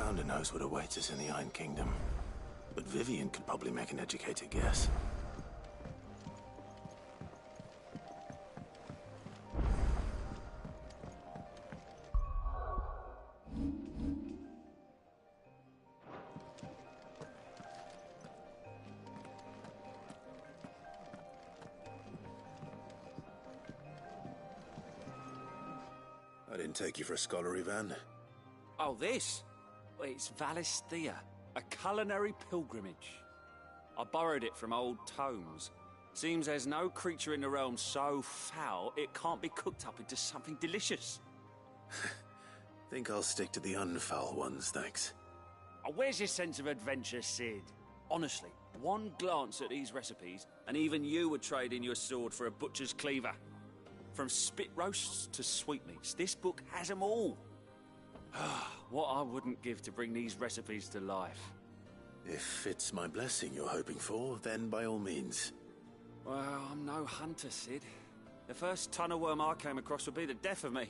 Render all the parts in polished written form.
founder knows what awaits us in the Iron Kingdom. But Vivian could probably make an educated guess. I didn't take you for a scholar, Ivan. Oh, this? Well, it's Valisthea, a culinary pilgrimage. I borrowed it from old tomes. Seems there's no creature in the realm so foul it can't be cooked up into something delicious. Think I'll stick to the unfoul ones, thanks. Oh, where's your sense of adventure, Sid? Honestly, one glance at these recipes, and even you would trade in your sword for a butcher's cleaver. From spit roasts to sweetmeats, this book has them all. What I wouldn't give to bring these recipes to life. If it's my blessing you're hoping for, then by all means. Well, I'm no hunter, Sid. The first tunnel worm I came across would be the death of me.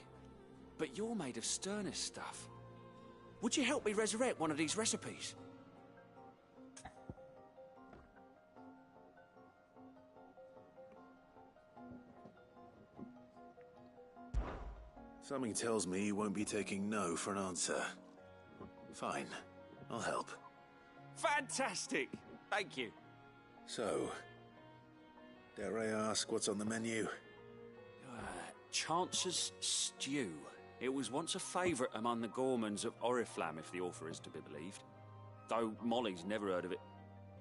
But you're made of sterner stuff. Would you help me resurrect one of these recipes? Something tells me you won't be taking no for an answer. Fine, I'll help. Fantastic! Thank you. So, dare I ask what's on the menu? Chance's Stew. It was once a favourite among the gourmands of Oriflamme, if the author is to be believed. Though Molly's never heard of it.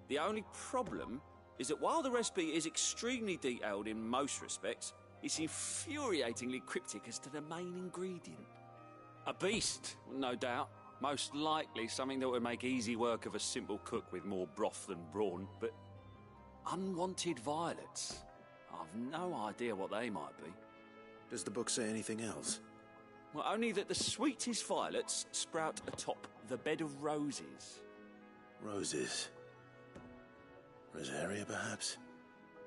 The only problem is that while the recipe is extremely detailed in most respects, it's infuriatingly cryptic as to the main ingredient. A beast, no doubt. Most likely something that would make easy work of a simple cook with more broth than brawn, but unwanted violets. I've no idea what they might be. Does the book say anything else? Well, only that the sweetest violets sprout atop the bed of roses. Roses. Rosaria, perhaps?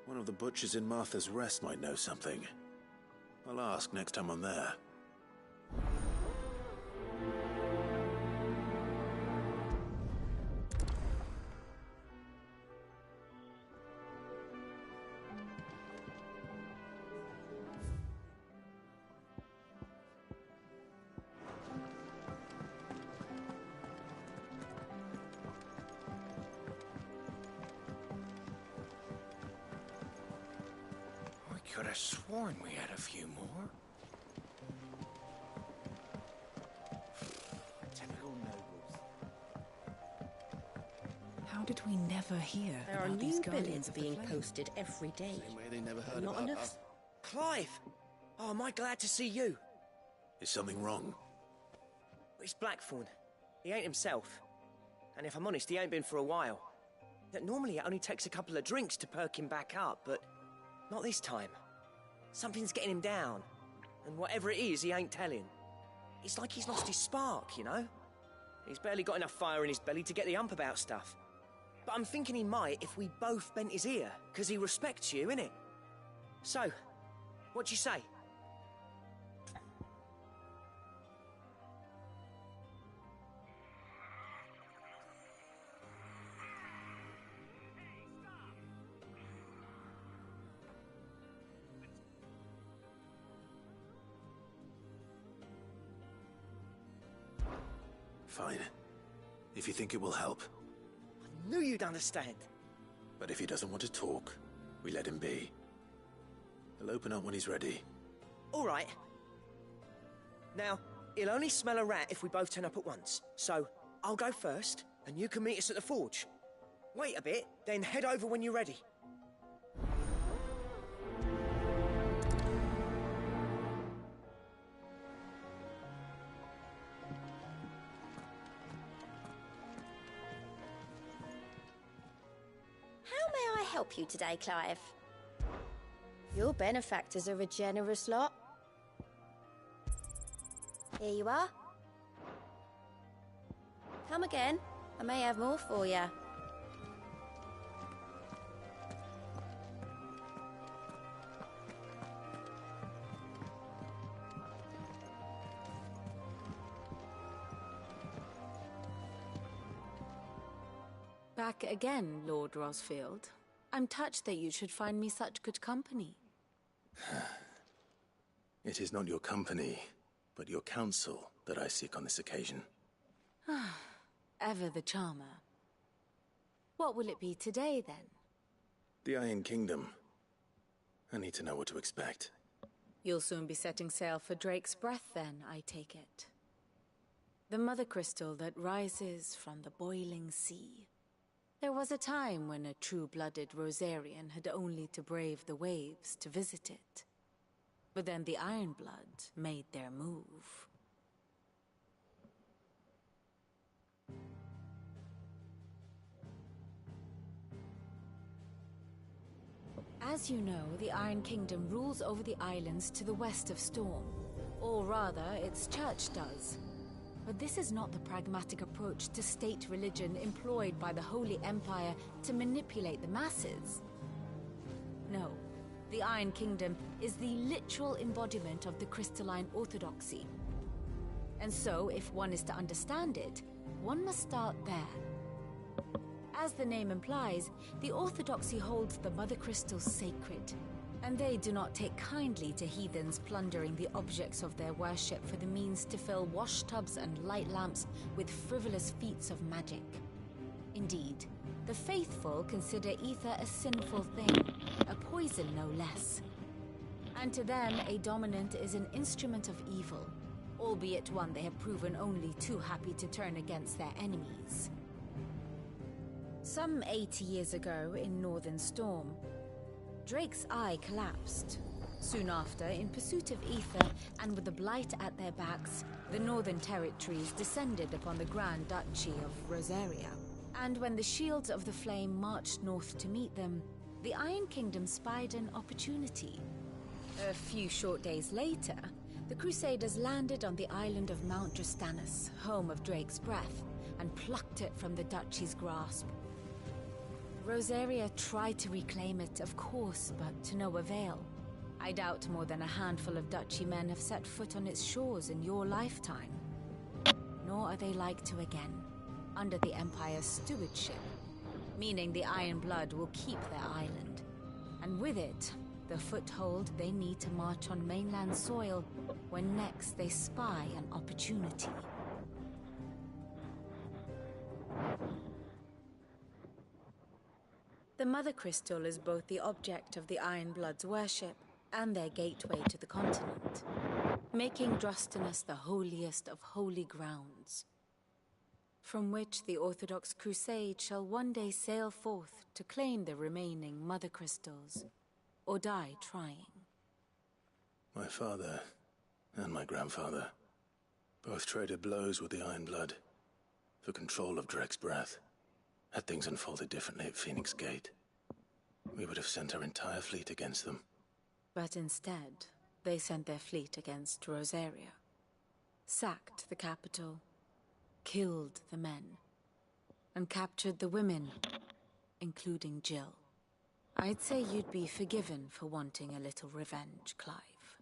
One of the butchers in Martha's Rest might know something. I'll ask next time I'm there. Could have sworn we had a few more. Typical nobles. How did we never hear There are about these new guardians billets of the being flame? posted every day. Same way they never heard Not about enough. us. Clive! Oh, am I glad to see you? Is something wrong? It's Blackthorn. He ain't himself. And if I'm honest, he ain't been for a while. That normally it only takes a couple of drinks to perk him back up, but not this time. Something's getting him down. And whatever it is, he ain't telling. It's like he's lost his spark, you know? He's barely got enough fire in his belly to get the ump about stuff. But I'm thinking he might if we both bent his ear, because he respects you, innit? So, what you say? Fine. If you think it will help. I knew you'd understand. But if he doesn't want to talk, we let him be. He'll open up when he's ready. All right. Now, he'll only smell a rat if we both turn up at once. So, I'll go first, and you can meet us at the forge. Wait a bit, then head over when you're ready. How may I help you today, Clive? Your benefactors are a generous lot. Here you are. Come again. I may have more for you. Back again, Lord Rosfield. I'm touched that you should find me such good company. It is not your company, but your counsel that I seek on this occasion. Ever the charmer. What will it be today, then? The Iron Kingdom. I need to know what to expect. You'll soon be setting sail for Drake's Breath, then, I take it. The mother crystal that rises from the boiling sea. There was a time when a true-blooded Rosarian had only to brave the waves to visit it. But then the Ironblood made their move. As you know, the Iron Kingdom rules over the islands to the west of Storm. Or rather, its church does. But this is not the pragmatic approach to state religion employed by the Holy Empire to manipulate the masses. No, the Iron Kingdom is the literal embodiment of the crystalline orthodoxy. And so, if one is to understand it, one must start there. As the name implies, the orthodoxy holds the Mother Crystals sacred. And they do not take kindly to heathens plundering the objects of their worship for the means to fill washtubs and light lamps with frivolous feats of magic. Indeed, the faithful consider ether a sinful thing, a poison no less. And to them, a dominant is an instrument of evil, albeit one they have proven only too happy to turn against their enemies. Some 80 years ago in Northern Storm, Drake's Eye collapsed. Soon after, in pursuit of ether and with the Blight at their backs, the Northern Territories descended upon the Grand Duchy of Rosaria. And when the Shields of the Flame marched north to meet them, the Iron Kingdom spied an opportunity. A few short days later, the Crusaders landed on the island of Mount Drastanus, home of Drake's Breath, and plucked it from the Duchy's grasp. Rosaria tried to reclaim it, of course, but to no avail. I doubt more than a handful of Duchy men have set foot on its shores in your lifetime. Nor are they like to again, under the Empire's stewardship, meaning the Iron Blood will keep their island. And with it, the foothold they need to march on mainland soil when next they spy an opportunity. The Mother Crystal is both the object of the Iron Blood's worship and their gateway to the continent, making Drastanus the holiest of holy grounds, from which the Orthodox Crusade shall one day sail forth to claim the remaining Mother Crystals, or die trying. My father and my grandfather both traded blows with the Iron Blood for control of Drake's Breath. Had things unfolded differently at Phoenix Gate, we would have sent our entire fleet against them. But instead, they sent their fleet against Rosaria, sacked the capital, killed the men, and captured the women, including Jill. I'd say you'd be forgiven for wanting a little revenge, Clive.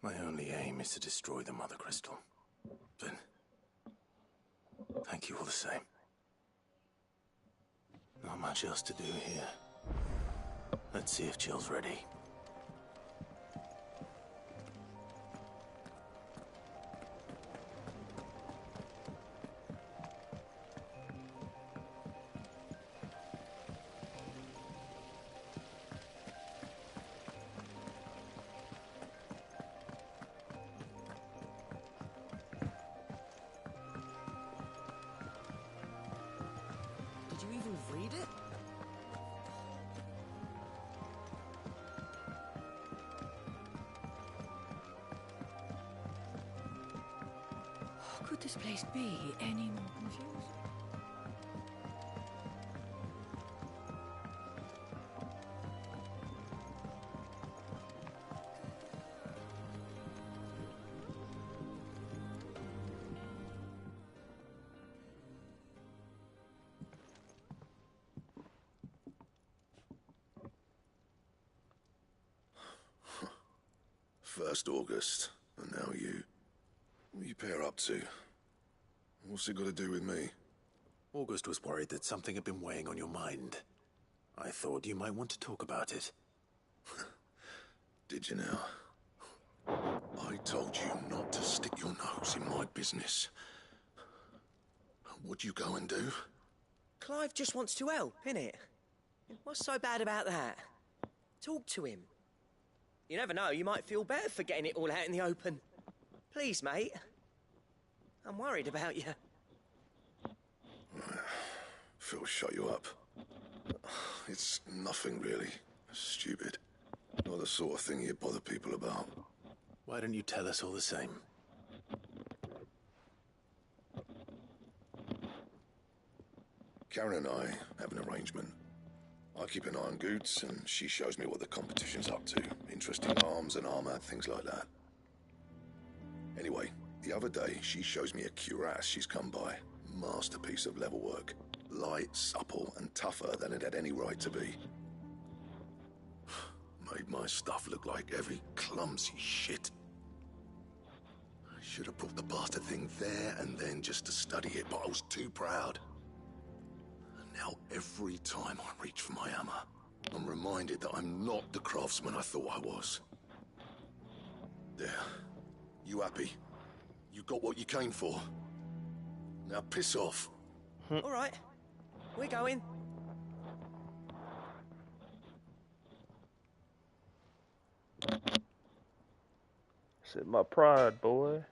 My only aim is to destroy the Mother Crystal. But thank you all the same. Not much else to do here. Let's see if Jill's ready. Did you even read it? Could this place be any more confusing? First August, and now you. What you pair up to? What's it got to do with me? August was worried that something had been weighing on your mind. I thought you might want to talk about it. Did you now? I told you not to stick your nose in my business. What'd you go and do? Clive just wants to help, innit? What's so bad about that? Talk to him. You never know, you might feel better for getting it all out in the open. Please, mate. I'm worried about you. Phil shut you up. It's nothing really. Stupid. Not the sort of thing you bother people about. Why don't you tell us all the same? Karen and I have an arrangement. I keep an eye on Goots, and she shows me what the competition's up to. Interesting arms and armor, things like that. Anyway, the other day, she shows me a cuirass she's come by. Masterpiece of level work. Light, supple, and tougher than it had any right to be. Made my stuff look like heavy, clumsy shit. I should have brought the bastard thing there and then just to study it, but I was too proud. And now every time I reach for my hammer, I'm reminded that I'm not the craftsman I thought I was. There. You happy? You got what you came for? Now piss off. All right. We're going. Said my pride, boy.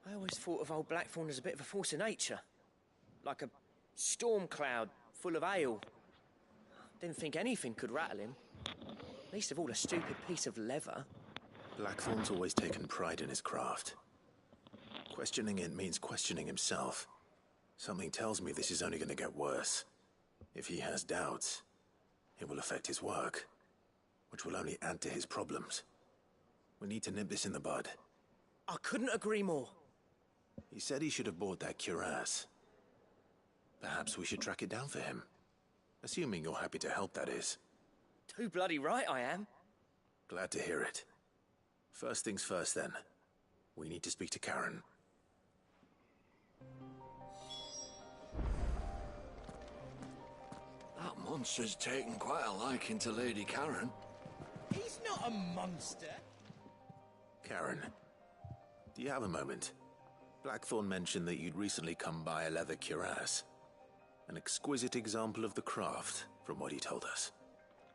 I always thought of old Blackthorn as a bit of a force of nature. Like a storm cloud full of ale. Didn't think anything could rattle him. Least of all a stupid piece of leather. Blackthorn's always taken pride in his craft. Questioning it means questioning himself. Something tells me this is only going to get worse. If he has doubts, it will affect his work, which will only add to his problems. We need to nip this in the bud. I couldn't agree more. He said he should have bought that cuirass. Perhaps we should track it down for him. Assuming you're happy to help, that is. Too bloody right I am. Glad to hear it. First things first, then. We need to speak to Karen. That monster's taken quite a liking to Lady Karen. He's not a monster. Karen, do you have a moment? Blackthorn mentioned that you'd recently come by a leather cuirass. An exquisite example of the craft, from what he told us.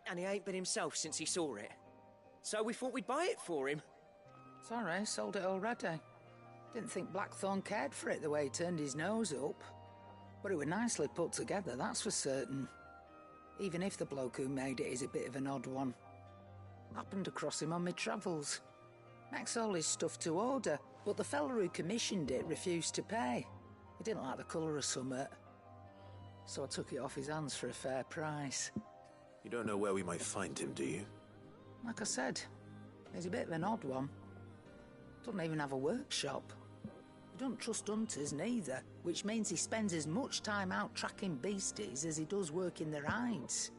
And he ain't been himself since he saw it. So we thought we'd buy it for him. Sorry, sold it already. Didn't think Blackthorn cared for it the way he turned his nose up. But it was nicely put together, that's for certain. Even if the bloke who made it is a bit of an odd one. Happened across him on my travels. Makes all his stuff to order, but the fella who commissioned it refused to pay. He didn't like the colour of summit. So I took it off his hands for a fair price. You don't know where we might find him, do you? Like I said, he's a bit of an odd one. Doesn't even have a workshop. He don't trust hunters neither, which means he spends as much time out tracking beasties as he does working their hides.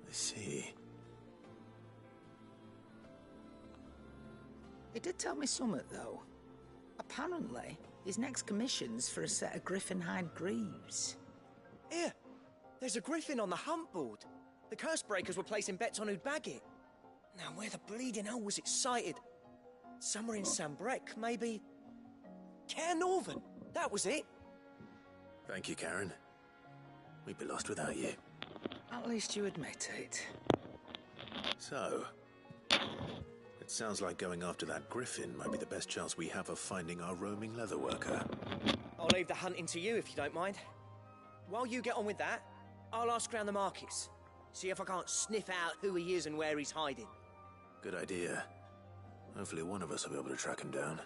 I see. He did tell me something, though. Apparently, his next commission's for a set of griffin hide greaves. Here, there's a griffin on the hunt board. The curse breakers were placing bets on who'd bag it. Now, where the bleeding hell was it sighted? Somewhere in Sambrec, maybe... Caer Northern, that was it. Thank you, Karen. We'd be lost without you. At least you admit it. So, it sounds like going after that griffin might be the best chance we have of finding our roaming leatherworker. I'll leave the hunting to you if you don't mind. While you get on with that, I'll ask around the markets. See if I can't sniff out who he is and where he's hiding. Good idea. Hopefully one of us will be able to track him down.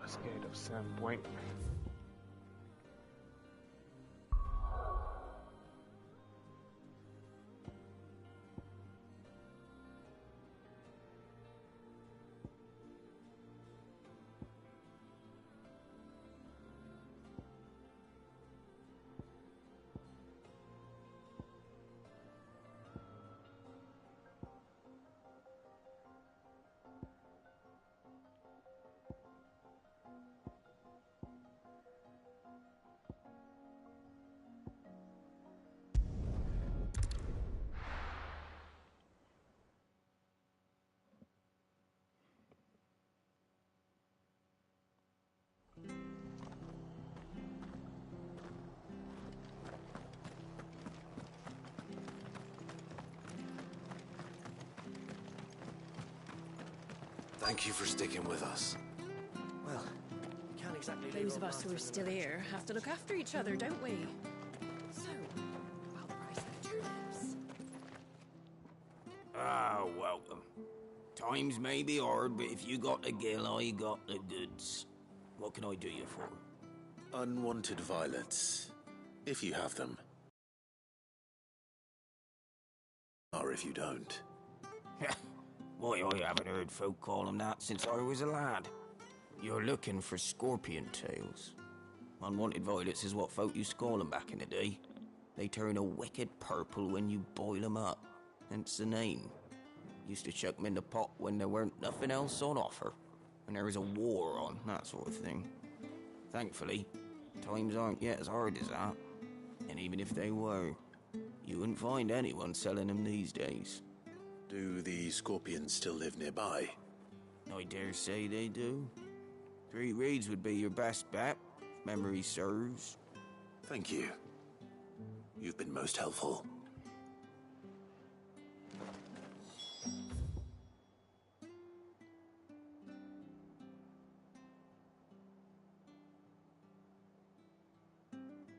Cascade of Sandpoint. Thank you for sticking with us. Well, we can't exactly leave Those of old us who are Martin still alone. here have to look after each other, don't we? So, about the price of the turnips. Ah, welcome. Times may be hard, but if you got the gill, I got the goods. What can I do you for? Unwanted violets, if you have them. Or if you don't. Why, I haven't heard folk call them that since I was a lad. You're looking for scorpion tails. Unwanted violets is what folk used to call them back in the day. They turn a wicked purple when you boil them up, hence the name. Used to chuck them in the pot when there weren't nothing else on offer, when there was a war on, that sort of thing. Thankfully, times aren't yet as hard as that. And even if they were, you wouldn't find anyone selling them these days. Do the scorpions still live nearby? I dare say they do. 3 Reeds would be your best bet, if memory serves. Thank you. You've been most helpful.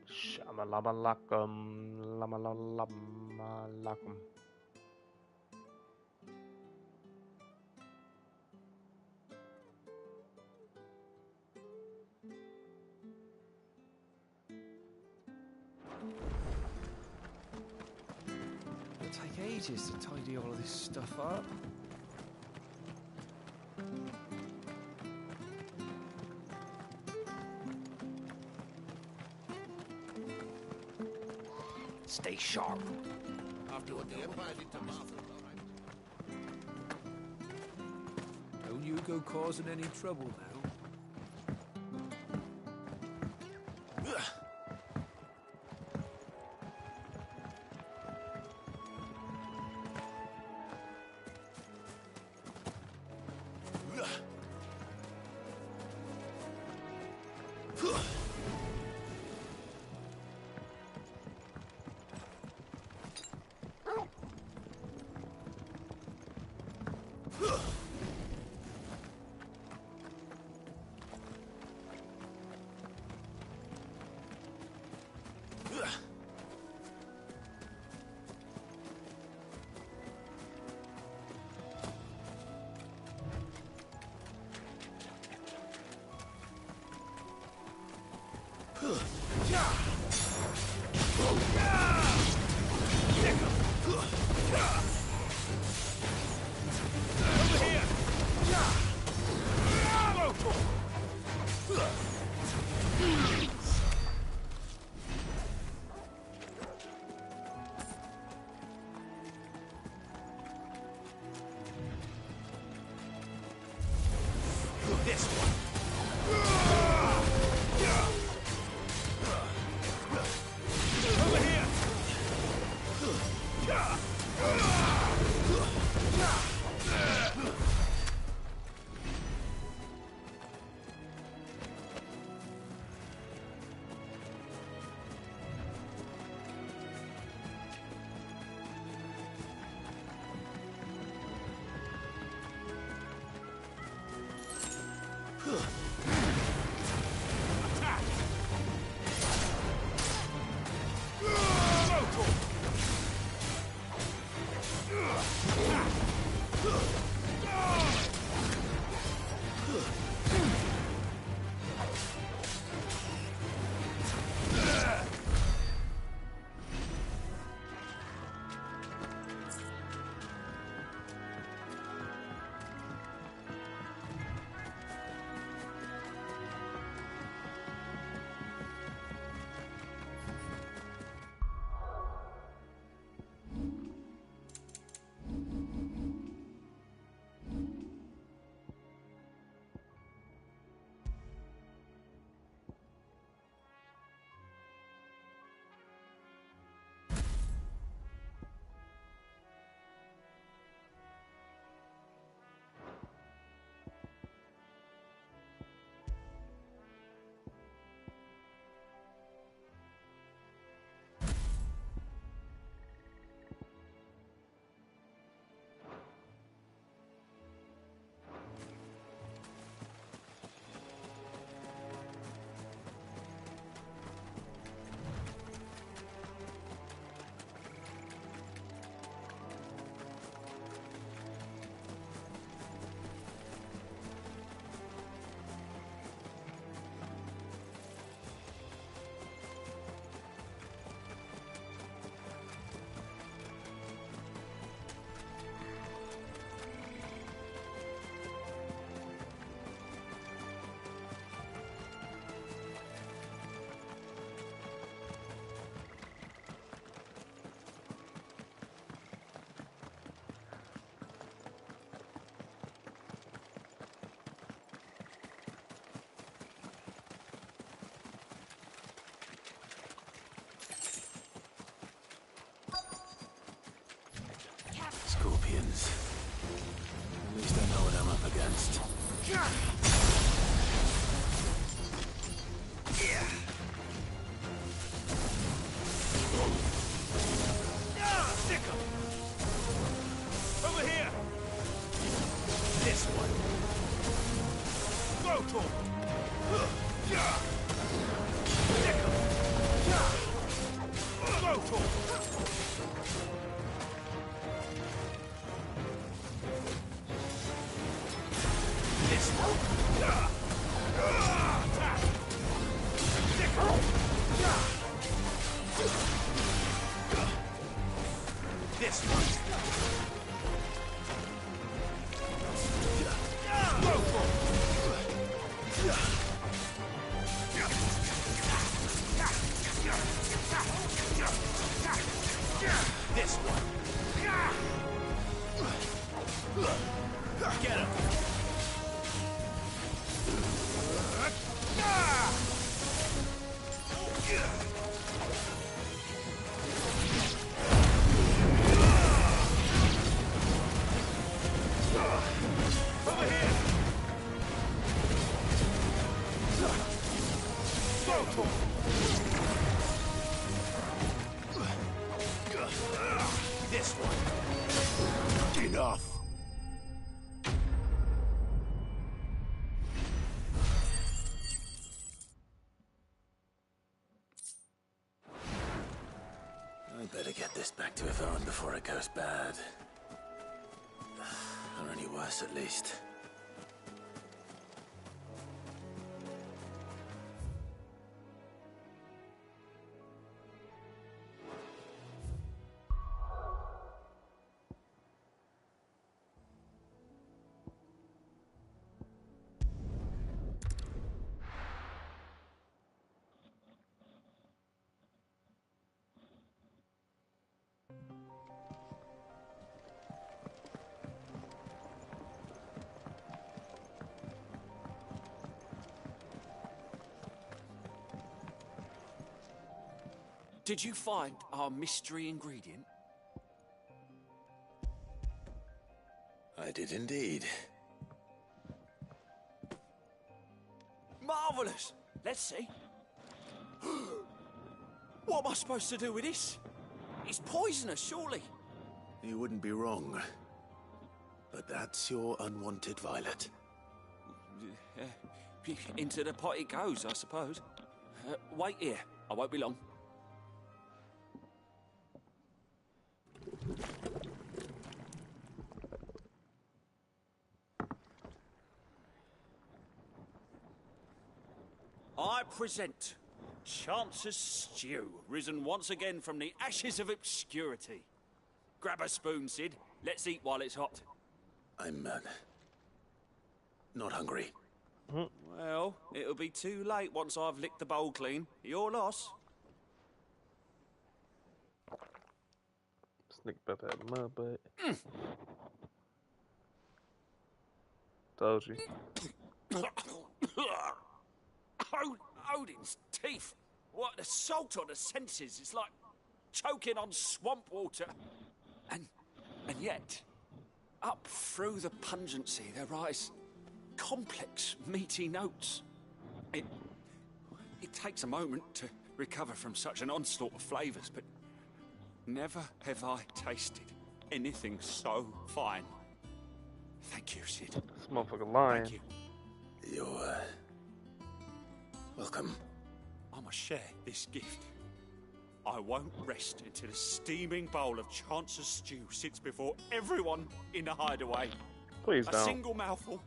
Shamalabalakum, lamalalamalalum. It'll take ages to tidy all of this stuff up. Stay sharp. After what the Empire did to Martha. Don't you go causing any trouble now. This one. Over here. balanced. Stick 'em. Over here. This one. Go, Tom. Stick 'em. Go, Tom. This one. Attack. Stick 'em. This one. Go, Tom. This one. Get him. Over here. Go, Tom. This one. Enough. I better get this back to Yvonne before it goes bad. Or any worse, at least. Did you find our mystery ingredient? I did indeed. Marvellous! Let's see. What am I supposed to do with this? It's poisonous, surely. You wouldn't be wrong. But that's your unwanted violet. Into the pot it goes, I suppose. Wait here. I won't be long. I present Chance's Stew, risen once again from the ashes of obscurity. Grab a spoon, Sid. Let's eat while it's hot. I'm, not hungry. Well, it'll be too late once I've licked the bowl clean. Your loss. Sneak about that mud butt. Told you. Odin's teeth. What an assault on the senses. It's like choking on swamp water. And yet, up through the pungency, there rise complex, meaty notes. It takes a moment to recover from such an onslaught of flavours, but never have I tasted anything so fine. Thank you, Sid. This motherfucker lying. Thank you. You're, welcome. I must share this gift. I won't rest until a steaming bowl of Chance's Stew sits before everyone in the hideaway. Please don't. A single mouthful,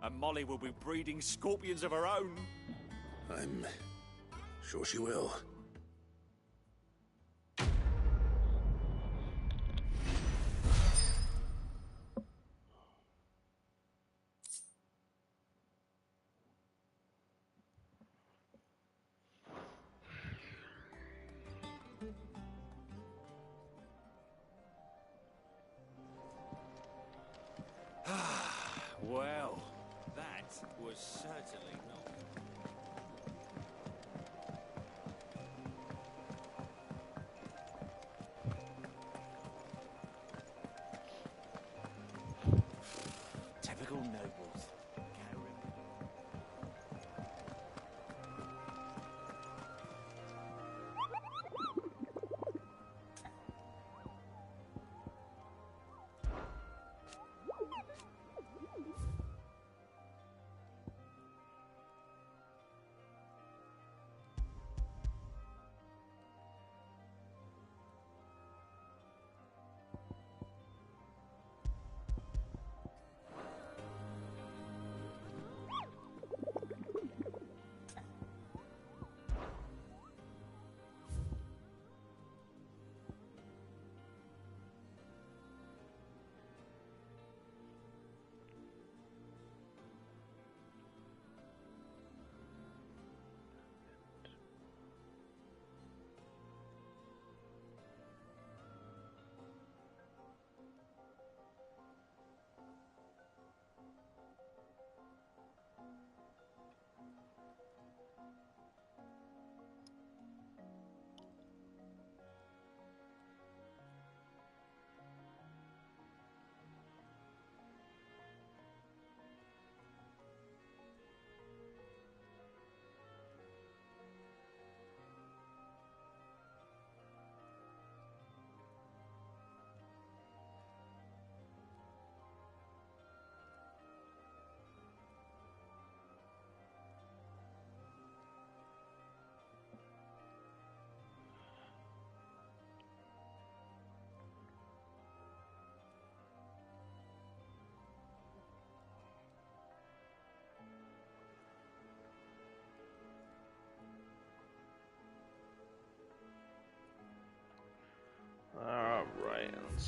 and Molly will be breeding scorpions of her own. I'm sure she will. Well, that was certainly not. Typical nobles.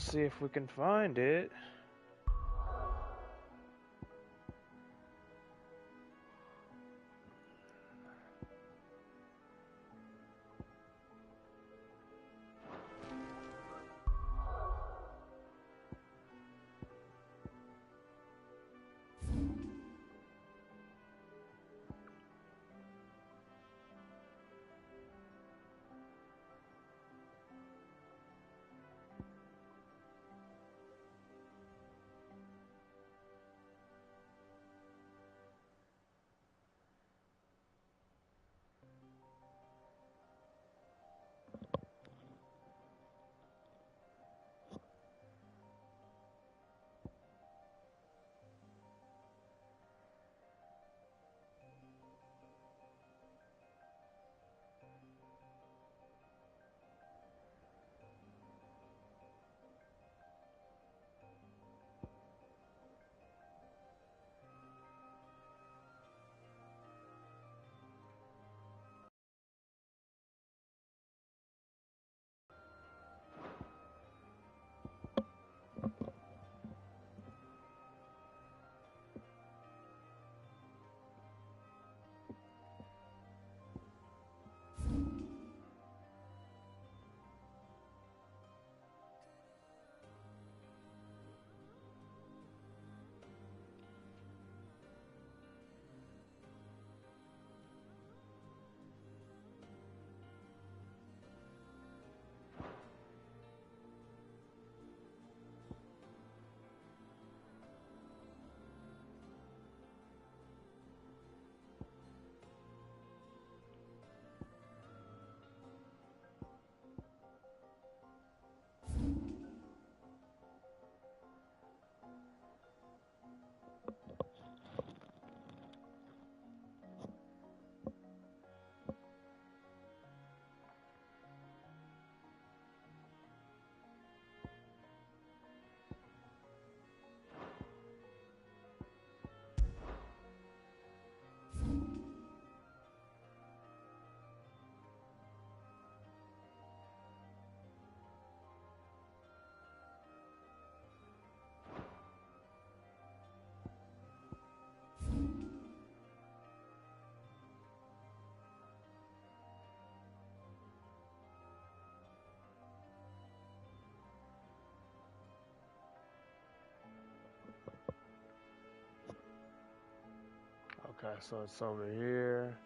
see if we can find it. Okay, so it's over here.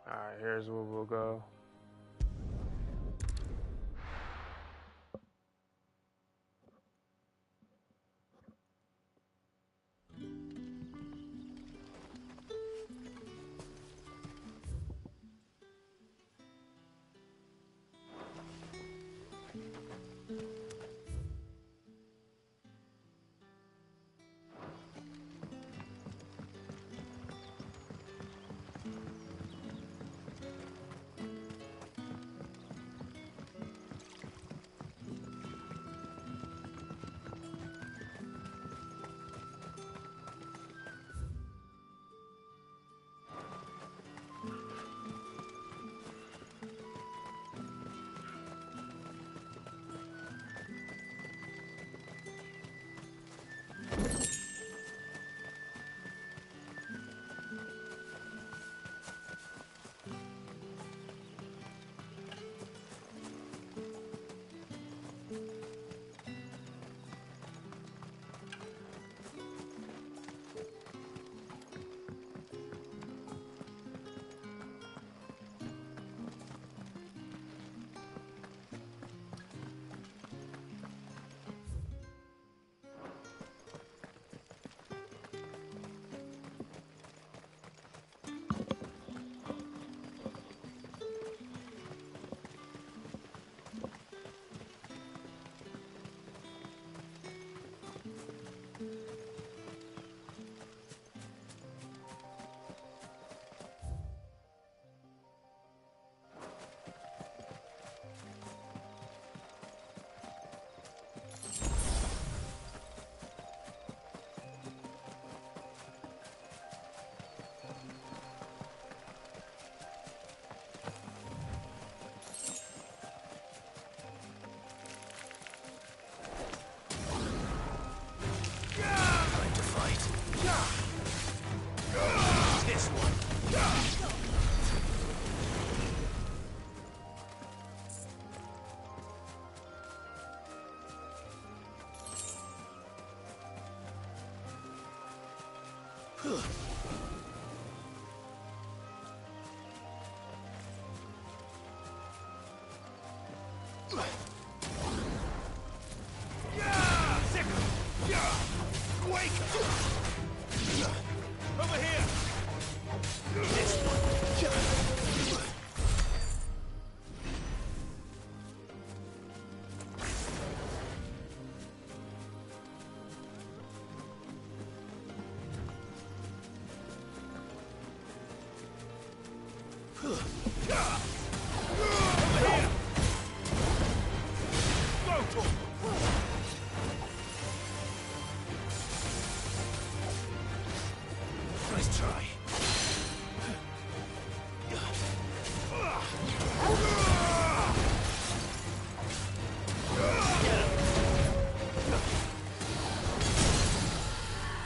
Alright, here's where we'll go. Nice try.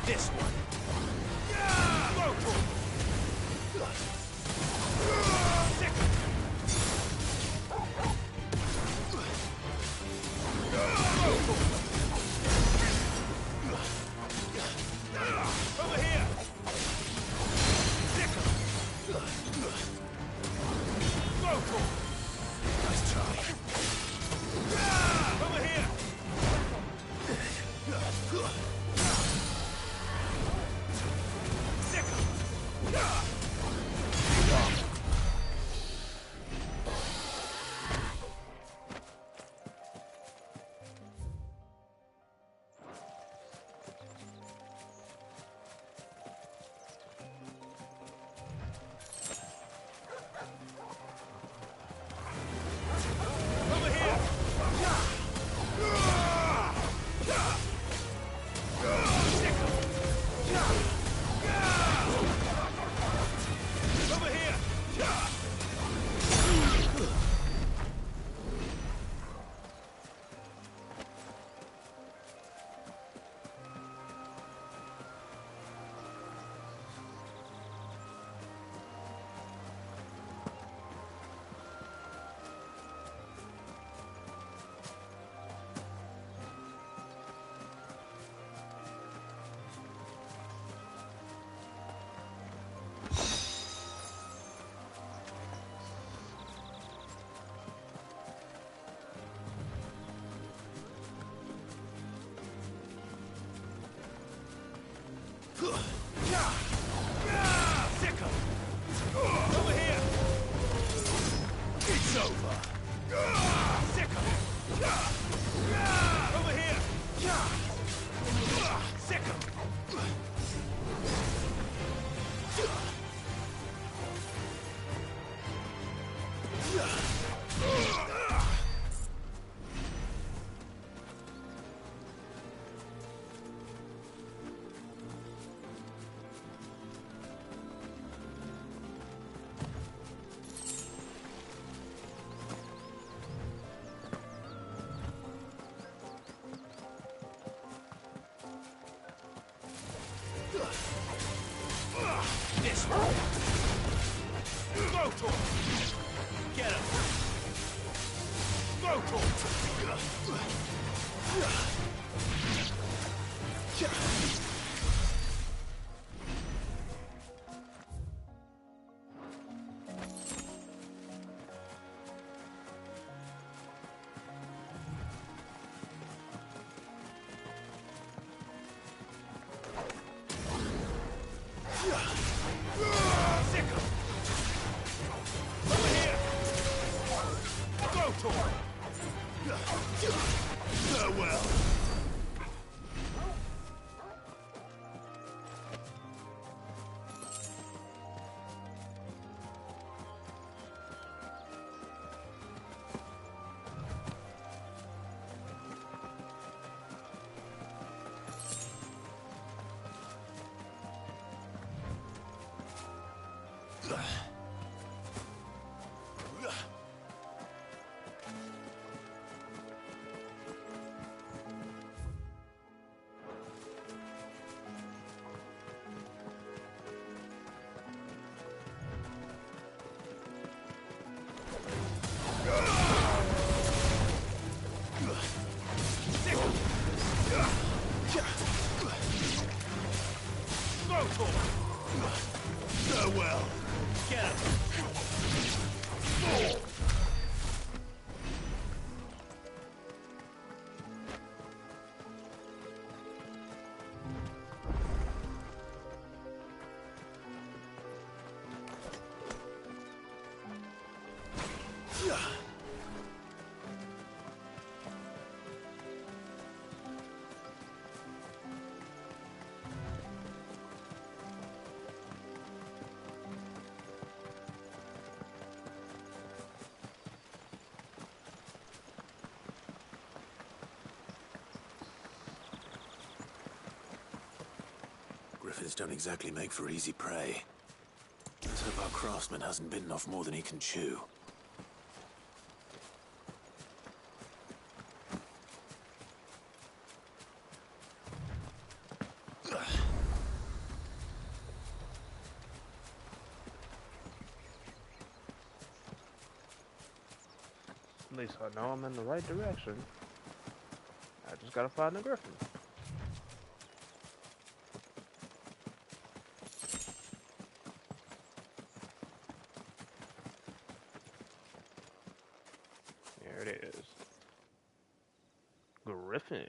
This one. Over here! Nice try. Over here! Over here! It's over! Over here! This one. Go to him. Get him. Go to him. Farewell. griffins don't exactly make for easy prey. Let's hope our craftsman hasn't bitten off more than he can chew. At least I know I'm in the right direction. I just gotta find the griffin. There it is. Griffin.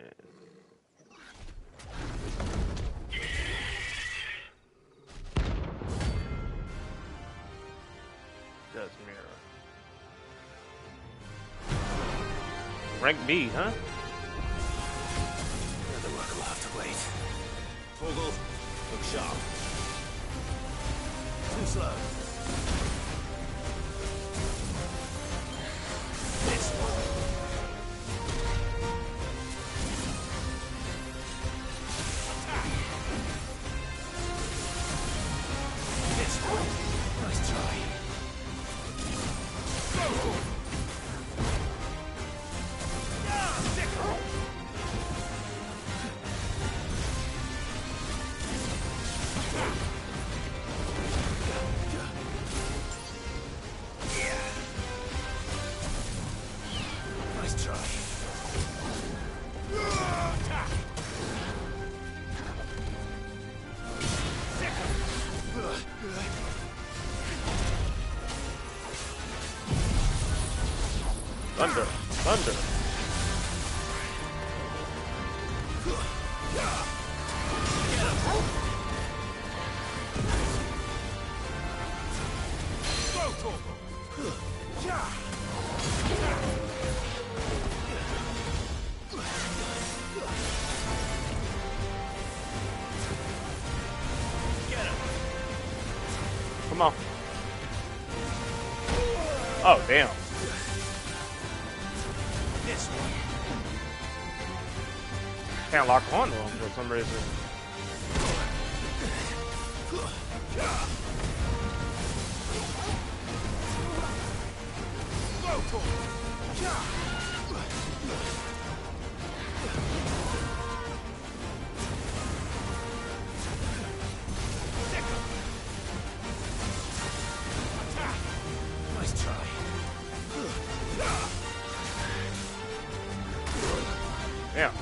Does mirror. Rank B, huh? Yeah, the work will have to wait. Torgal, look sharp. Too slow. This one. This one. Nice try. Go! Nice try. Thunder. Thunder. Come on. Oh, damn. This one. Can't lock onto him for some reason. Nice try. Yeah.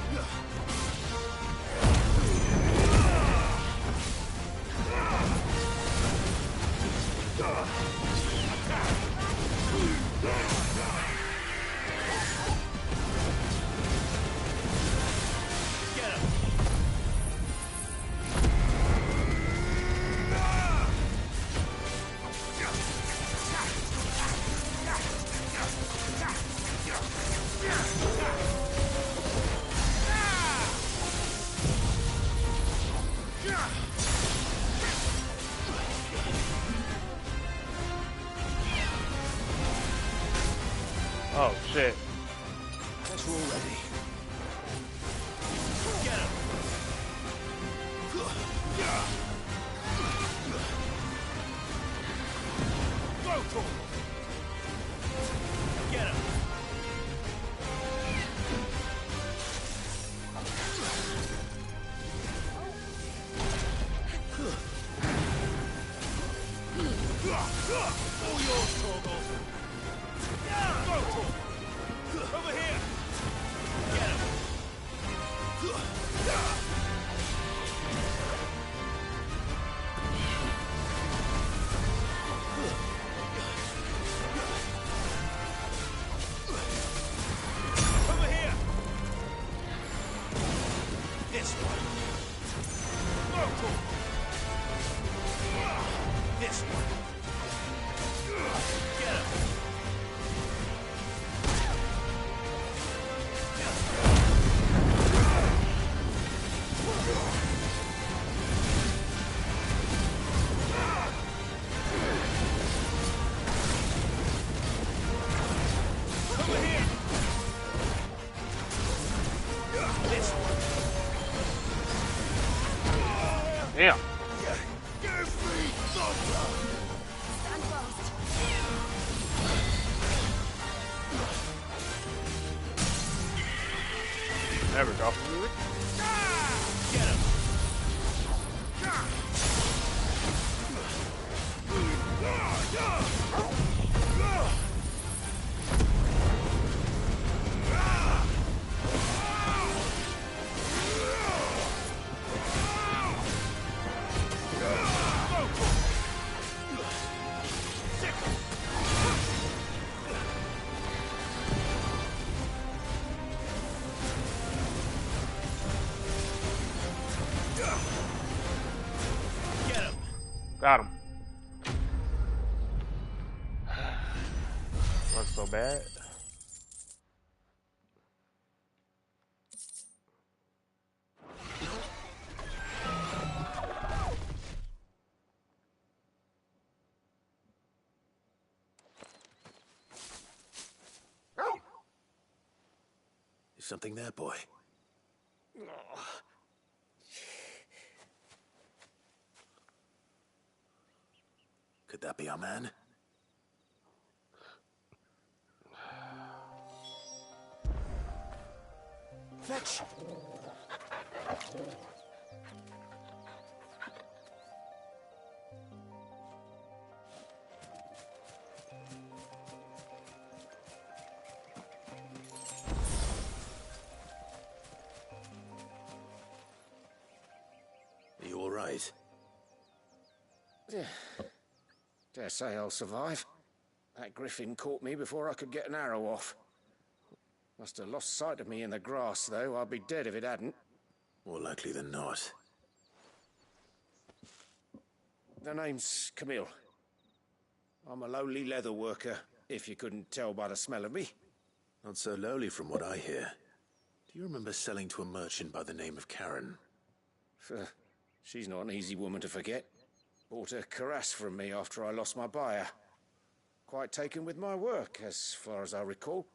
Oh shit. Guess we're all ready. Get him. Go, Torgal. Get him. All yours, Torgal. Go, Torgal. Over here. Get him. Over here. This one. Go, Torgal. This one. Get him. Over here. This one. Damn. There we go. Get him! Got him. Not so bad. Is something there, boy? Could that be our man? Fetch! Are you all right? Dare say I'll survive. That griffin caught me before I could get an arrow off. Must have lost sight of me in the grass, though. I'd be dead if it hadn't. More likely than not. The name's Camille. I'm a lowly leather worker, if you couldn't tell by the smell of me. Not so lowly from what I hear. Do you remember selling to a merchant by the name of Karen? She's not an easy woman to forget. Bought a cuirass from me after I lost my buyer. Quite taken with my work, as far as I recall.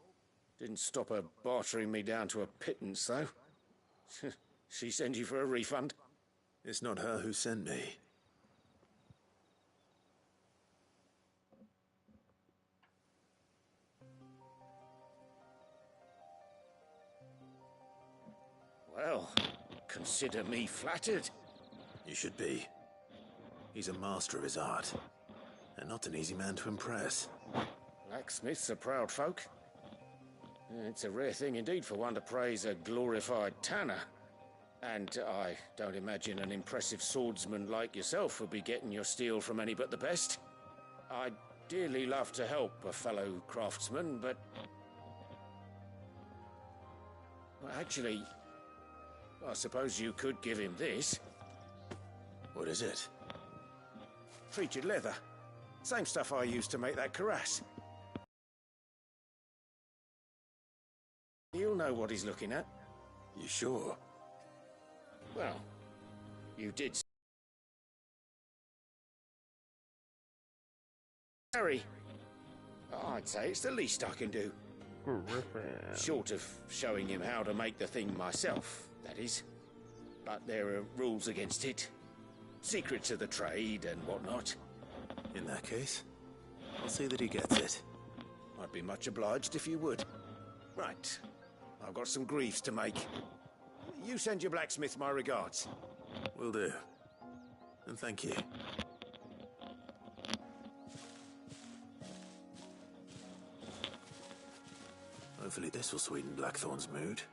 Didn't stop her bartering me down to a pittance, though. She sent you for a refund? It's not her who sent me. Well, consider me flattered. You should be. He's a master of his art, and not an easy man to impress. Blacksmiths are proud folk. It's a rare thing indeed for one to praise a glorified tanner. And I don't imagine an impressive swordsman like yourself would be getting your steel from any but the best. I'd dearly love to help a fellow craftsman, but... well, actually, I suppose you could give him this. What is it? Treated leather. Same stuff I used to make that cuirass. You'll know what he's looking at. You sure? Well, you did. Harry, I'd say it's the least I can do. Short of showing him how to make the thing myself, that is. But there are rules against it. Secrets of the trade and whatnot. In that case, I'll see that he gets it. I'd be much obliged if you would. Right. I've got some greaves to make. You send your blacksmith my regards. Will do. And thank you. Hopefully this will sweeten Blackthorn's mood.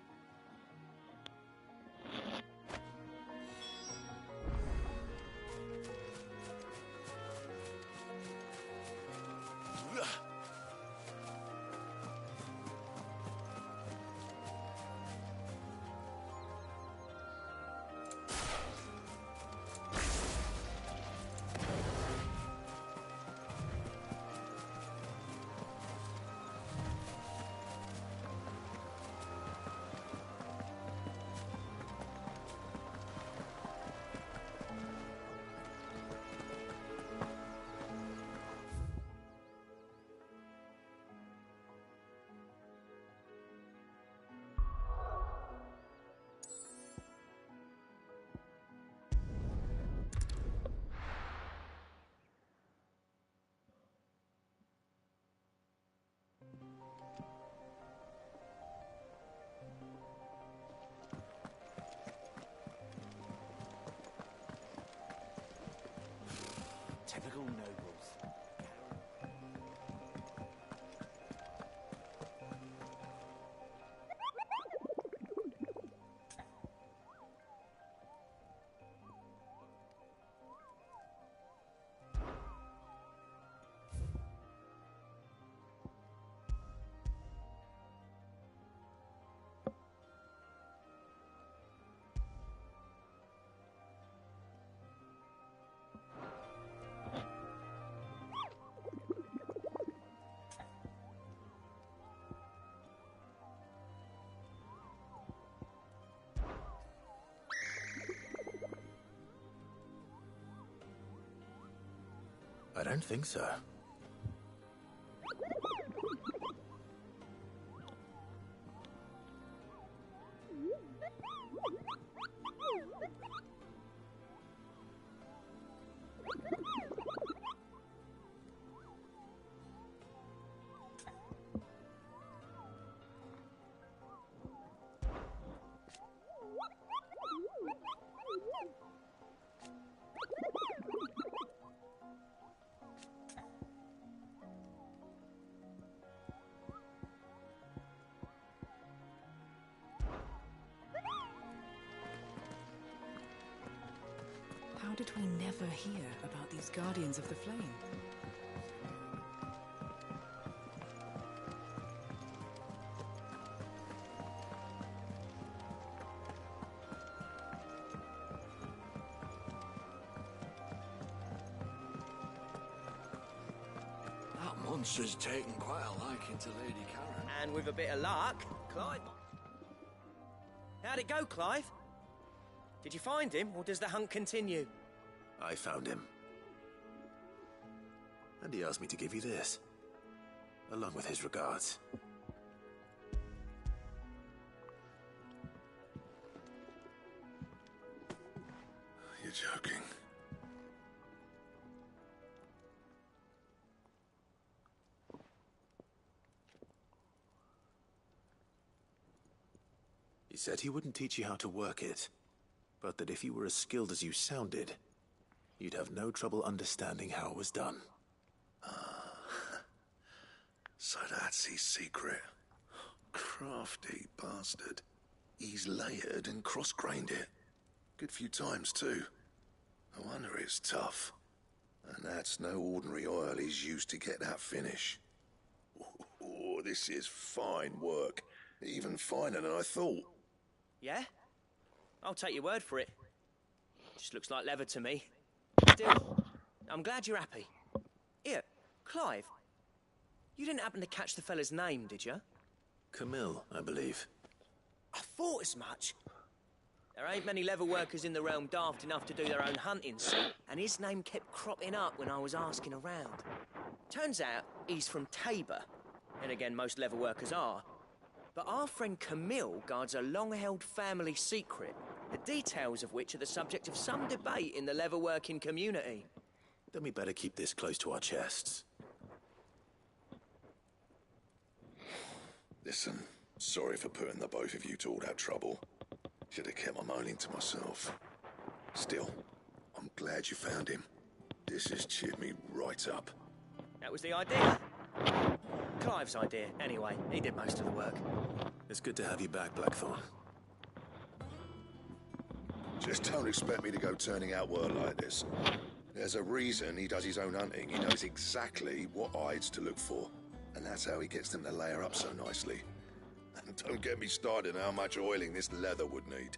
I don't think so. How did we never hear about these Guardians of the Flame? That monster's taken quite a liking to Lady Karen. And with a bit of luck, Clive... How'd it go, Clive? Did you find him, or does the hunt continue? I found him. And he asked me to give you this, along with his regards. You're joking. He said he wouldn't teach you how to work it, but that if you were as skilled as you sounded, you'd have no trouble understanding how it was done. So that's his secret. Crafty bastard. He's layered and cross-grained it. Good few times, too. No wonder it's tough. And that's no ordinary oil he's used to get that finish. Oh, this is fine work. Even finer than I thought. Yeah? I'll take your word for it. Just looks like leather to me. Still, I'm glad you're happy. Here, Clive. You didn't happen to catch the fella's name, did you? Camille, I believe. I thought as much. There ain't many leather workers in the realm daft enough to do their own hunting, and his name kept cropping up when I was asking around. Turns out he's from Tabor, and again most leather workers are. But our friend Camille guards a long-held family secret, the details of which are the subject of some debate in the leather-working community. Then we better keep this close to our chests. Listen, sorry for putting the both of you to all that trouble. Should have kept my moaning to myself. Still, I'm glad you found him. This has cheered me right up. That was the idea. Clive's idea, anyway. He did most of the work. It's good to have you back, Blackthorn. Just don't expect me to go turning out word like this. There's a reason he does his own hunting. He knows exactly what hides to look for. And that's how he gets them to layer up so nicely. And don't get me started on how much oiling this leather would need.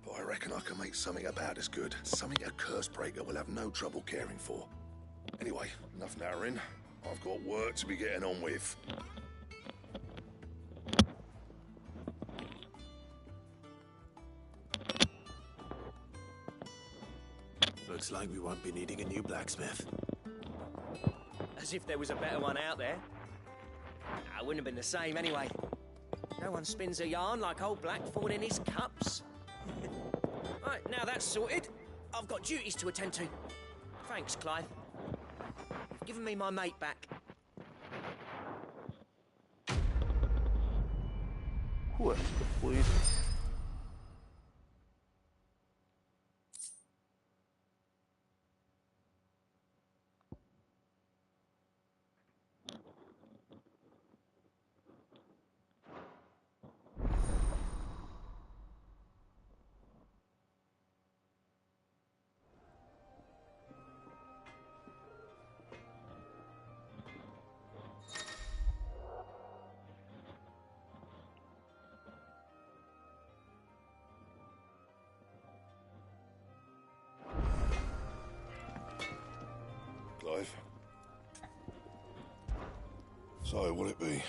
But I reckon I can make something about as good. Something a Cursebreaker will have no trouble caring for. Anyway, enough narrowing. I've got work to be getting on with. Looks like we won't be needing a new blacksmith. As if there was a better one out there. I wouldn't have been the same anyway. No one spins a yarn like old Blackthorn in his cups. Right, now that's sorted. I've got duties to attend to. Thanks, Clive. You've given me my mate back. Quest complete. Clive. So, will it be?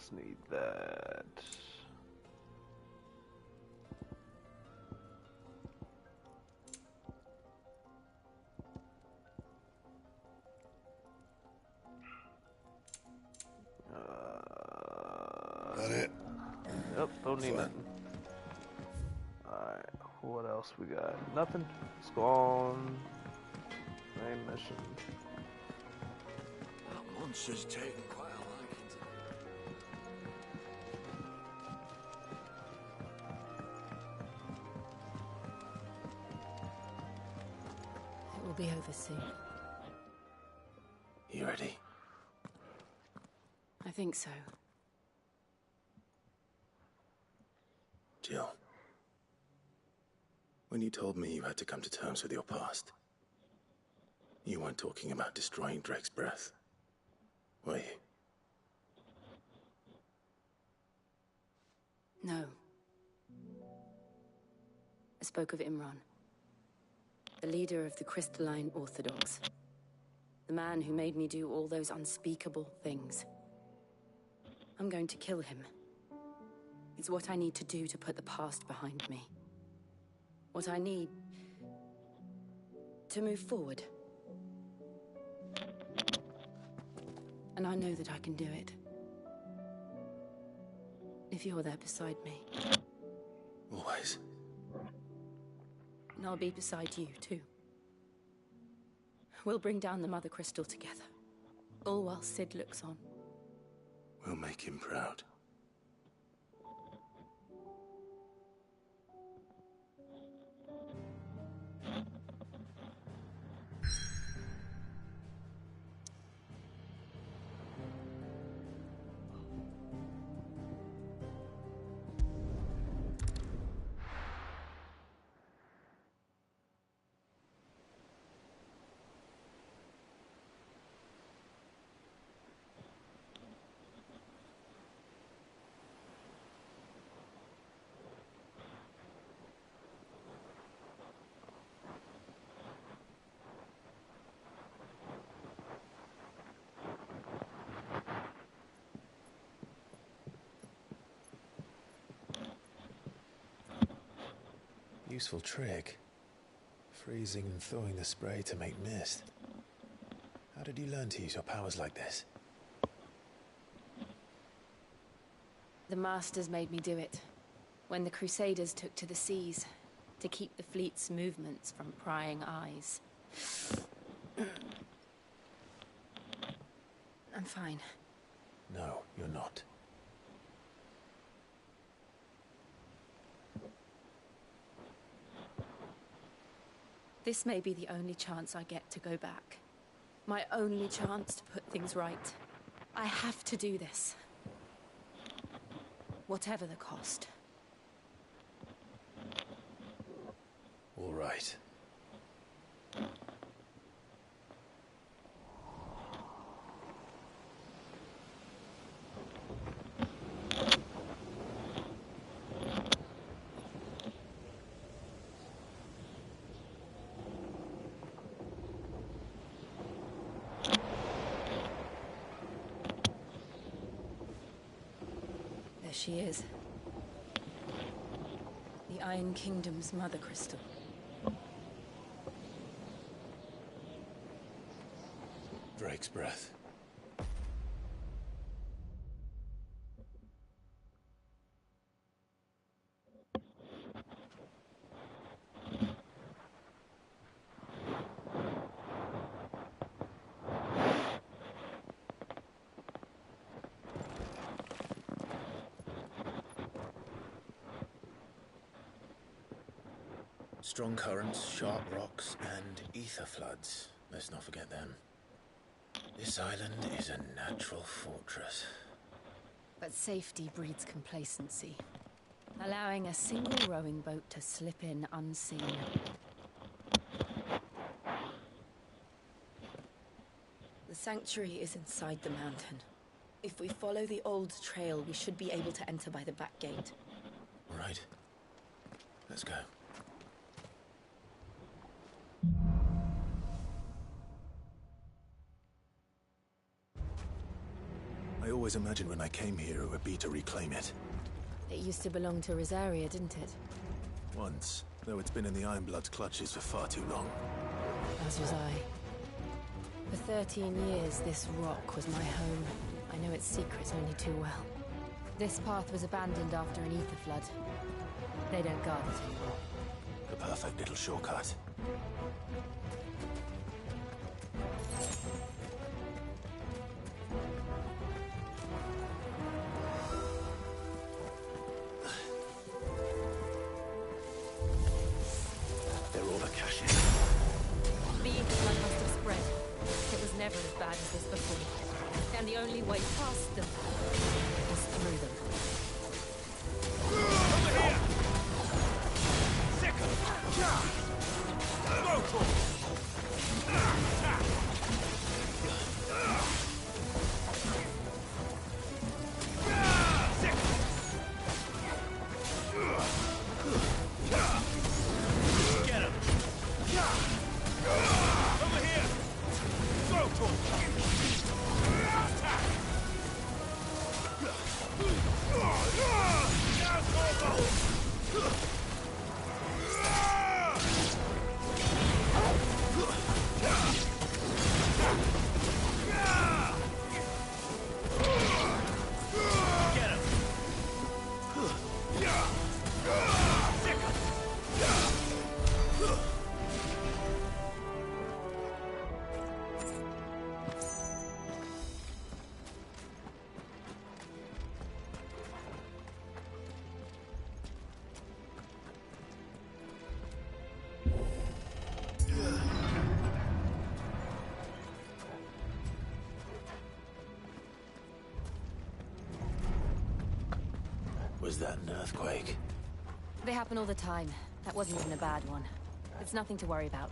else need that? Got it. Yep, don't need Fine. nothing. Alright, what else we got? Nothing. Let's go on. Main mission. That monster's taken quite a liking to It will be over soon. You ready? I think so. Jill. When you told me you had to come to terms with your past, you weren't talking about destroying Drake's breath, were you? No. I spoke of Imran, the leader of the Crystalline Orthodox. The man who made me do all those unspeakable things. I'm going to kill him. It's what I need to do to put the past behind me. What I need to move forward. And I know that I can do it. If you're there beside me. Always. And I'll be beside you, too. We'll bring down the Mother Crystal together. All while Sid looks on. We'll make him proud. Useful trick. Freezing and thawing the spray to make mist. How did you learn to use your powers like this? The Masters made me do it. When the Crusaders took to the seas, to keep the fleet's movements from prying eyes. I'm fine. No, you're not. This may be the only chance I get to go back. My only chance to put things right. I have to do this. Whatever the cost. All right. There she is. The Iron Kingdom's Mother Crystal. Drake's breath. Strong currents, sharp rocks, and ether floods. Let's not forget them. This island is a natural fortress. But safety breeds complacency. Allowing a single rowing boat to slip in unseen. The sanctuary is inside the mountain. If we follow the old trail, we should be able to enter by the back gate. All right. Let's go. I always imagined when I came here it would be to reclaim it. It used to belong to Rosaria, didn't it? Once, though it's been in the Ironblood's clutches for far too long. As was I. For 13 years, this rock was my home. I know its secrets only too well. This path was abandoned after an ether flood. They don't guard it anymore. The perfect little shortcut. They're all the caches. The ether flood must have spread. It was never as bad as this before. And the only way past them is through them. Over here! Second! Go! Get him! Over here! Go to him! Was that an earthquake? They happen all the time. That wasn't even a bad one. It's nothing to worry about.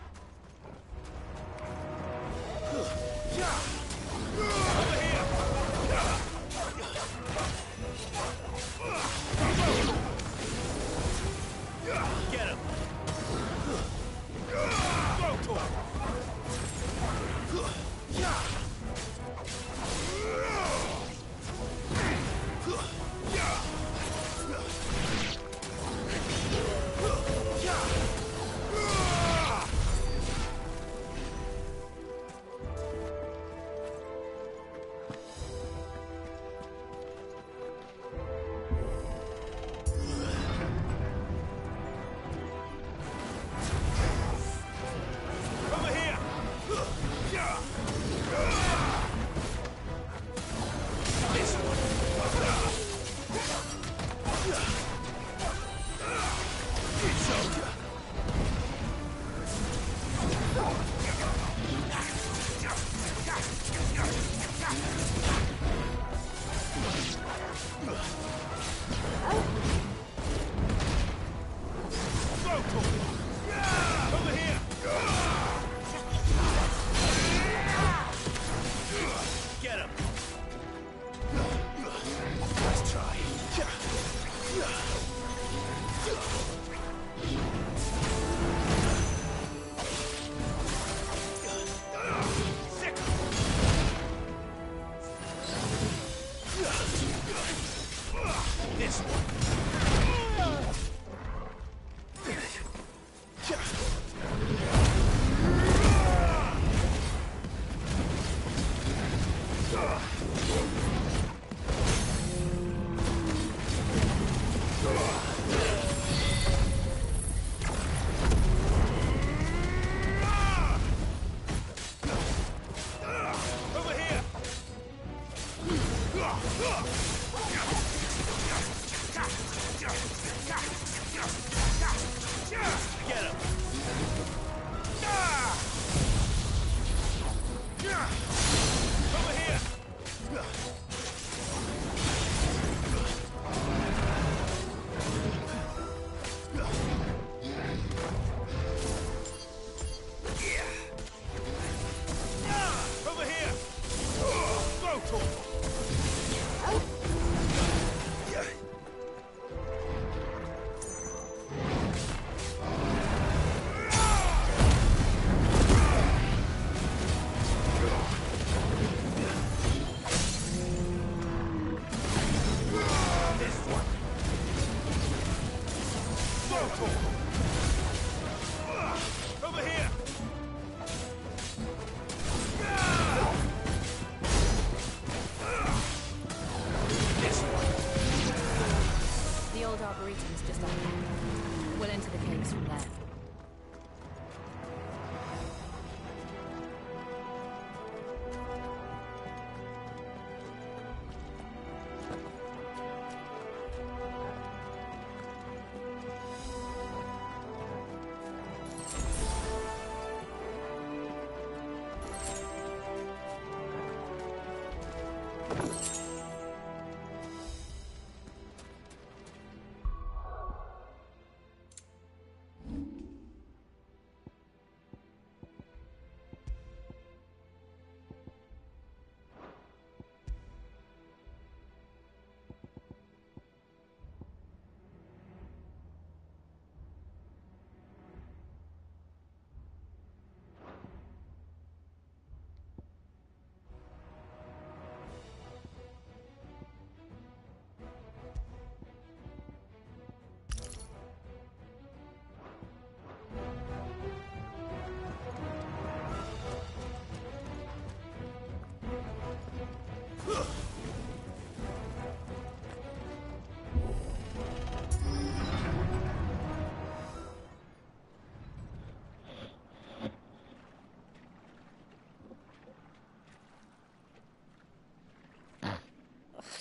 Get him! Go to him!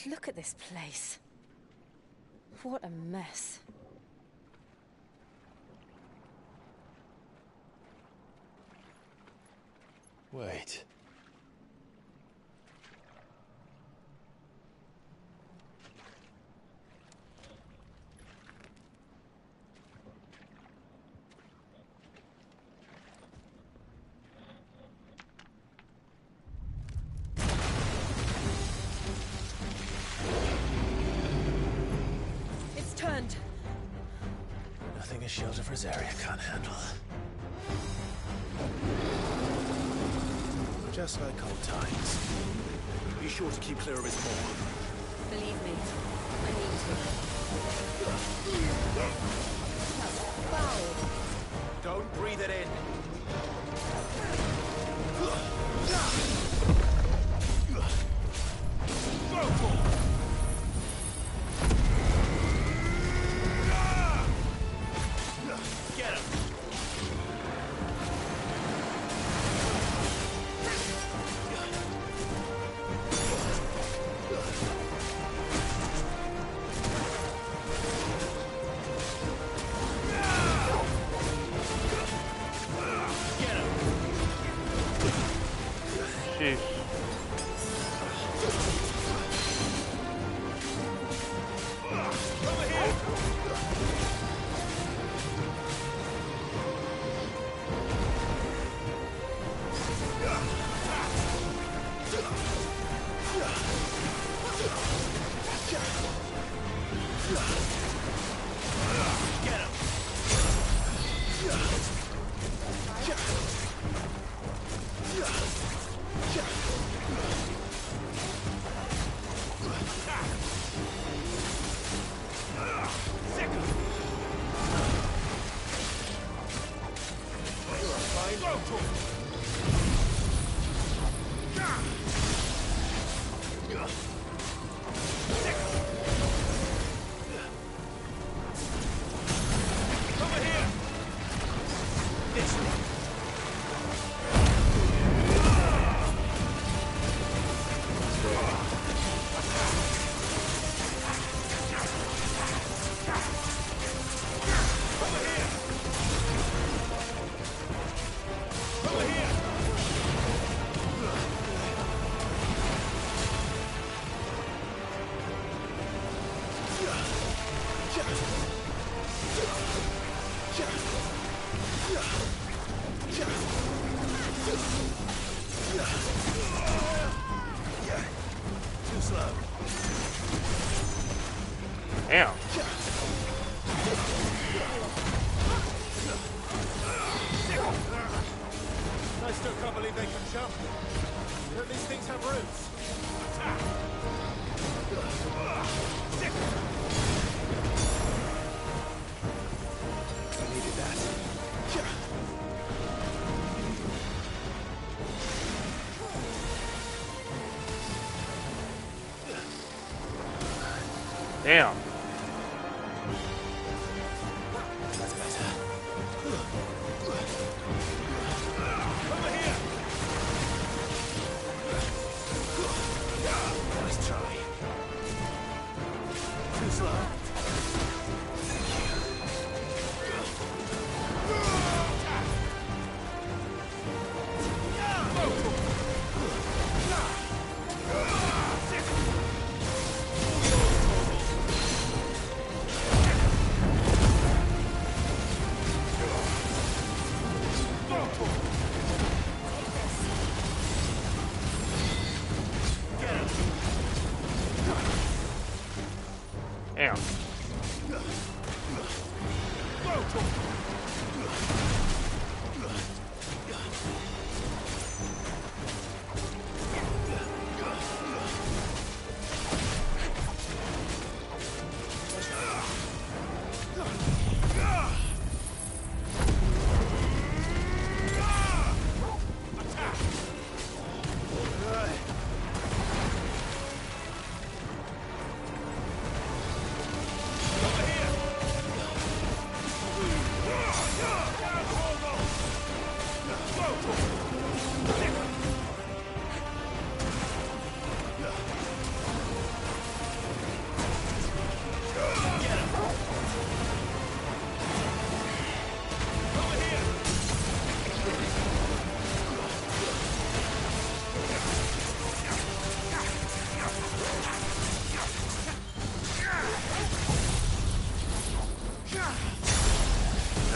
Look at this place. What a mess. Wait. It's turned. Nothing a shield of Rosaria can't handle. Just like old times. Be sure to keep clear of his maw. Believe me, I need to. That's foul. Don't breathe it in. Go for it. Get him. Sheesh. Over here. Get him. Over here. This way. Too slow. Damn. I still can't believe they can jump. Don't these things have roots? Attack! I needed that. Damn. That's better. Over here! Nice try. Too slow.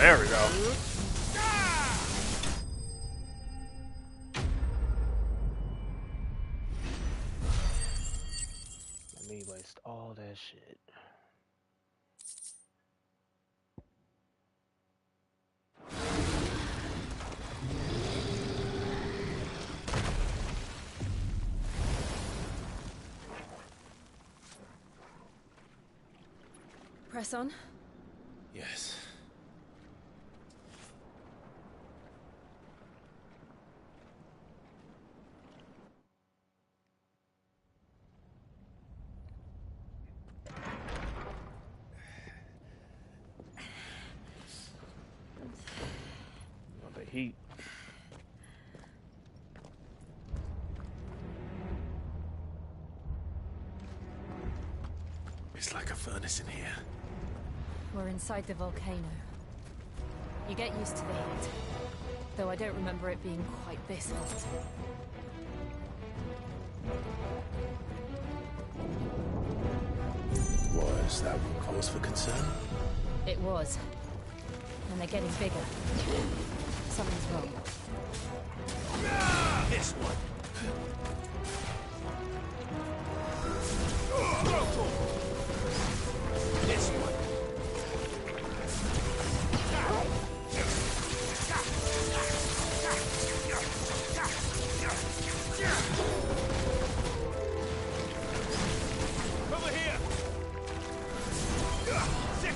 There we go. Let me waste all that shit. Press on. Yes. Oh, the heat. It's like a furnace in here. We're inside the volcano. You get used to the heat, though I don't remember it being quite this hot. Was that cause for concern? It was. And they're getting bigger. Something's wrong. This one. This one. Over here. Sick.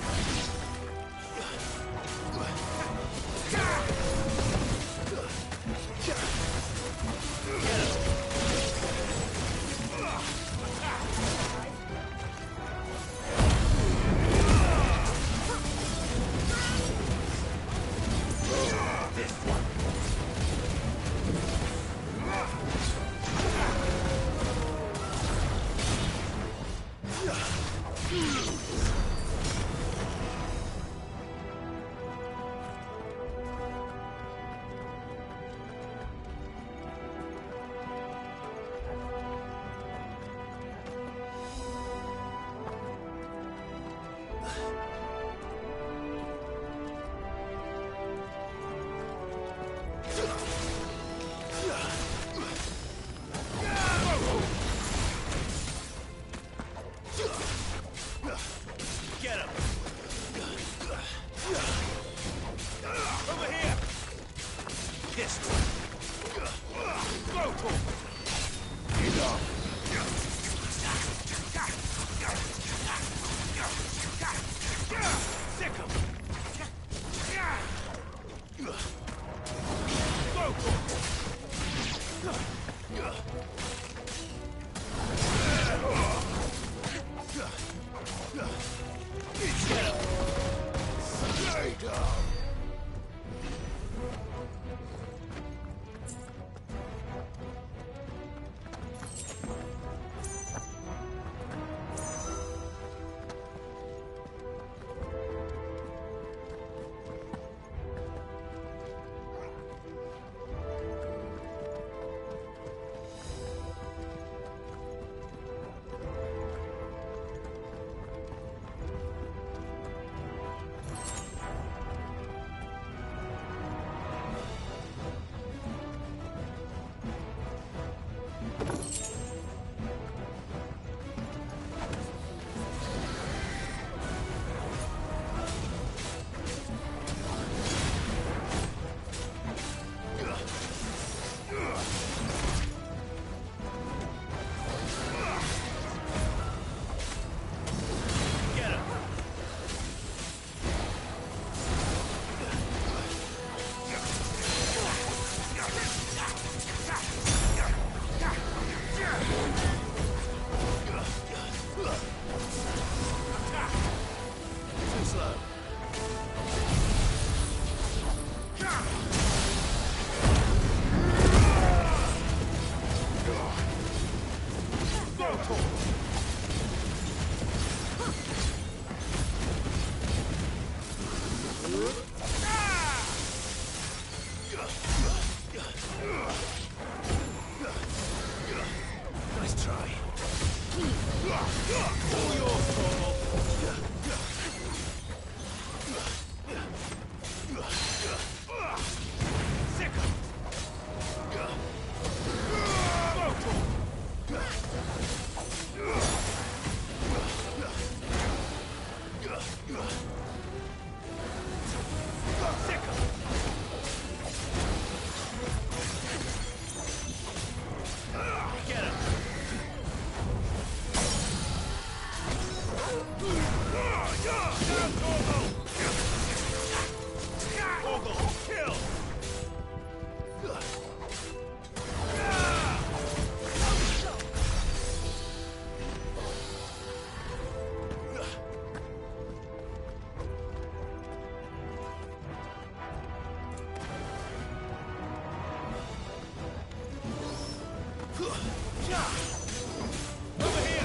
Over here!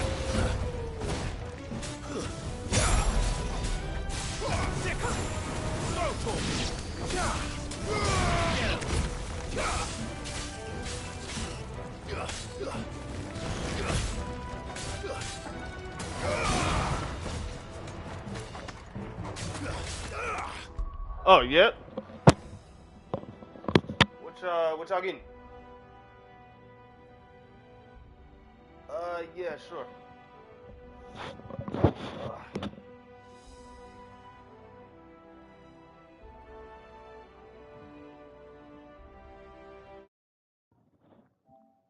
Oh, yep. What y'all getting? Yeah, sure.